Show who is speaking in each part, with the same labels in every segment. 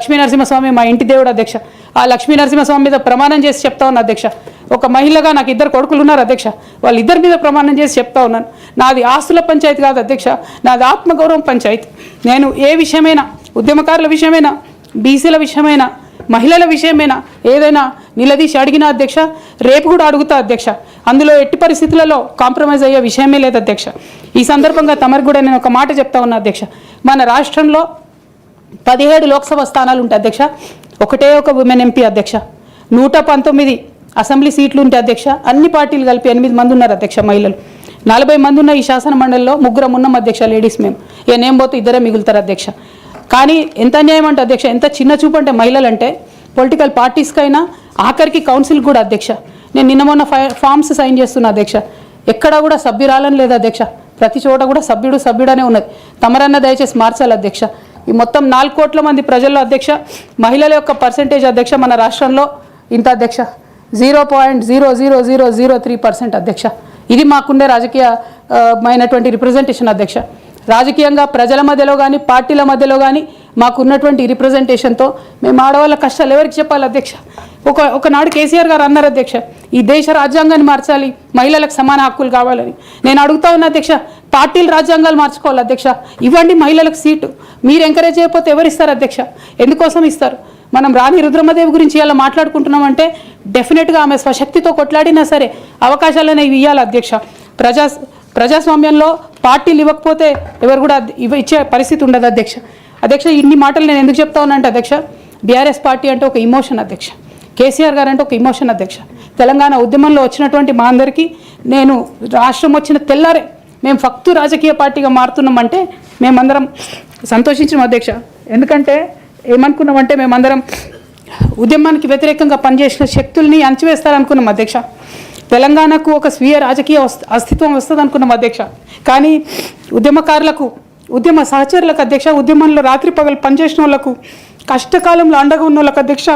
Speaker 1: లక్ష్మీ నరసింహస్వామి మా ఇంటి దేవుడు అధ్యక్ష. ఆ లక్ష్మీ నరసింహస్వామి మీద ప్రమాణం చేసి చెప్తా ఉన్నా అధ్యక్ష. ఒక మహిళగా నాకు 2 కొడుకులు ఉన్నారు అధ్యక్ష. వాళ్ళిద్దరి మీద ప్రమాణం చేసి చెప్తా ఉన్నాను. నాది ఆస్తుల పంచాయతీ కాదు అధ్యక్ష, నాది ఆత్మగౌరవం పంచాయతీ. నేను ఏ విషయమైనా, ఉద్యమకారుల విషయమైనా, బీసీల విషయమైనా, మహిళల విషయమైనా ఏదైనా నిలదీసి అడిగిన అధ్యక్ష, రేపు కూడా అడుగుతా అధ్యక్ష. అందులో ఎట్టి పరిస్థితులలో కాంప్రమైజ్ అయ్యే విషయమే లేదు అధ్యక్ష. ఈ సందర్భంగా తమరికి కూడా నేను ఒక మాట చెప్తా ఉన్నా అధ్యక్ష. మన రాష్ట్రంలో 17 లోక్సభ స్థానాలు ఉంటాయి అధ్యక్ష. ఒకటే ఒక ఉమెన్ ఎంపీ అధ్యక్ష. 119 అసెంబ్లీ సీట్లు ఉంటాయి అధ్యక్ష. అన్ని పార్టీలు కలిపి 8 మంది ఉన్నారు అధ్యక్ష మహిళలు. 40 మంది ఉన్న ఈ శాసన మండలిలో 3 ఉన్నాం అధ్యక్ష లేడీస్. మేము నేం పోతే 2 మిగులుతారు అధ్యక్ష. కానీ ఎంత అన్యాయం అంటే అధ్యక్ష, ఎంత చిన్న చూపు అంటే మహిళలు అంటే పొలిటికల్ పార్టీస్కైనా ఆఖరికి కౌన్సిల్ కూడా అధ్యక్ష. నేను నిన్న మొన్న ఫామ్స్ సైన్ చేస్తున్నా అధ్యక్ష. ఎక్కడా కూడా సభ్యురాలని లేదు అధ్యక్ష. ప్రతి చోట కూడా సభ్యుడనే ఉన్నది. తమరన్న దయచేసి మార్చాలి అధ్యక్ష. ఈ మొత్తం 4 కోట్ల మంది ప్రజల్లో అధ్యక్ష మహిళల యొక్క పర్సెంటేజ్ అధ్యక్ష మన రాష్ట్రంలో ఇంత అధ్యక్ష 0.00003% అధ్యక్ష. ఇది మాకుండే రాజకీయమైనటువంటి రిప్రజెంటేషన్ అధ్యక్ష. రాజకీయంగా ప్రజల మధ్యలో కానీ పార్టీల మధ్యలో కానీ మాకున్నటువంటి రిప్రజెంటేషన్తో మేము ఆడవాళ్ళ కష్టాలు ఎవరికి చెప్పాలి అధ్యక్ష. ఒకనాడు కేసీఆర్ గారు అన్నారు అధ్యక్ష, ఈ దేశ రాజ్యాంగాన్ని మార్చాలి, మహిళలకు సమాన హక్కులు కావాలని. నేను అడుగుతా ఉన్నా అధ్యక్ష, పార్టీలు రాజ్యాంగాలు మార్చుకోవాలి అధ్యక్ష. ఇవ్వండి మహిళలకు సీటు. మీరు ఎంకరేజ్ చేయకపోతే ఎవరు ఇస్తారు అధ్యక్ష? ఎందుకోసం ఇస్తారు? మనం రాణి రుద్రమదేవి గురించి ఇలా మాట్లాడుకుంటున్నామంటే డెఫినెట్గా ఆమె స్వశక్తితో కొట్లాడినా సరే అవకాశాలు అనేవి ఇవ్వాలి అధ్యక్ష. ప్రజాస్వామ్యంలో పార్టీలు ఇవ్వకపోతే ఎవరు కూడా ఇచ్చే పరిస్థితి ఉండదు అధ్యక్ష. అధ్యక్ష, ఇన్ని మాటలు నేను ఎందుకు చెప్తా ఉన్నానంటే అధ్యక్ష, బీఆర్ఎస్ పార్టీ అంటే ఒక ఇమోషన్ అధ్యక్ష. కేసీఆర్ గారు అంటే ఒక ఇమోషన్ అధ్యక్ష. తెలంగాణ ఉద్యమంలో వచ్చినటువంటి మా అందరికీ నేను రాష్ట్రం వచ్చిన తెల్లారే మేము ఫక్తు రాజకీయ పార్టీగా మారుతున్నామంటే మేమందరం సంతోషించినాం అధ్యక్ష. ఎందుకంటే ఏమనుకున్నామంటే మేమందరం ఉద్యమానికి వ్యతిరేకంగా పనిచేసిన శక్తుల్ని అణచివేస్తారనుకున్నాం అధ్యక్ష. తెలంగాణకు ఒక స్వీయ రాజకీయ అస్తిత్వం వస్తుంది అనుకున్నాం అధ్యక్ష. కానీ ఉద్యమకారులకు, ఉద్యమ సహచరులకు అధ్యక్ష, ఉద్యమంలో రాత్రి పగలు పనిచేసిన వాళ్ళకు, కష్టకాలంలో అండగా ఉన్న వాళ్ళకు అధ్యక్ష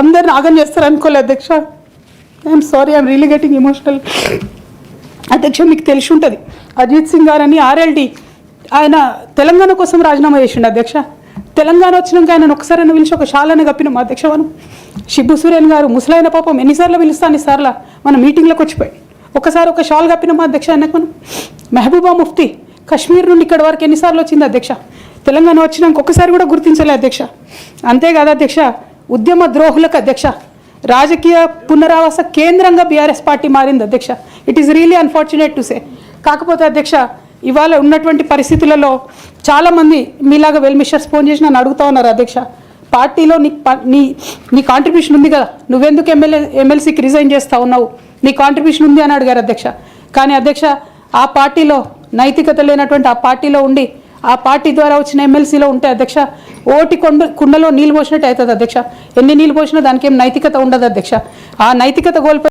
Speaker 1: అందరిని ఆగం చేస్తారు అనుకోలేదు అధ్యక్ష. I'm sorry, I'm really getting emotional అధ్యక్ష. మీకు తెలిసి ఉంటుంది, అజిత్ సింగ్ గారని ఆర్ఎల్డి ఆయన తెలంగాణ కోసం రాజీనామా చేసిండు అధ్యక్ష. తెలంగాణ వచ్చినాక ఆయన ఒకసారి పిలిచి ఒక షాలని కప్పినాం అధ్యక్ష. మనం షిబ్బు సూర్యన్ గారు ముసలైన పాపం ఎన్నిసార్లు పిలుస్తాను ఇన్నిసార్లు మన మీటింగ్లోకి వచ్చిపోయి ఒకసారి ఒక షాల్ కప్పినామా అధ్యక్ష ఆయనకు. మనం మెహబూబా ముఫ్తీ కశ్మీర్ నుండి ఇక్కడ వరకు ఎన్నిసార్లు వచ్చింది అధ్యక్ష. తెలంగాణ వచ్చినాక ఒకసారి కూడా గుర్తించలే అధ్యక్ష. అంతేకాదు అధ్యక్ష, ఉద్యమ ద్రోహులకు అధ్యక్ష రాజకీయ పునరావాస కేంద్రంగా బీఆర్ఎస్ పార్టీ మారింది అధ్యక్ష. It is really unfortunate to say. కాకపోతే అధ్యక్ష, ఇవాళ ఉన్నటువంటి పరిస్థితులలో చాలామంది మీలాగా వెల్మిషర్స్ ఫోన్ చేసి నన్ను అడుగుతూ ఉన్నారు అధ్యక్ష, పార్టీలో నీ కాంట్రిబ్యూషన్ ఉంది కదా, నువ్వెందుకు ఎమ్మెల్సీకి రిజైన్ చేస్తూ ఉన్నావు, నీ కాంట్రిబ్యూషన్ ఉంది అని అడిగారు అధ్యక్ష. కానీ అధ్యక్ష, ఆ పార్టీలో నైతికత లేనటువంటి ఆ పార్టీలో ఉండి ఆ పార్టీ ద్వారా వచ్చిన ఎమ్మెల్సీలో ఉంటే అధ్యక్ష ఓటి కుండలో నీళ్ళు పోసినట్టు అవుతుంది అధ్యక్ష. ఎన్ని నీళ్ళు పోసినా దానికి ఏం నైతికత ఉండదు అధ్యక్ష. ఆ నైతికత కోల్పోయి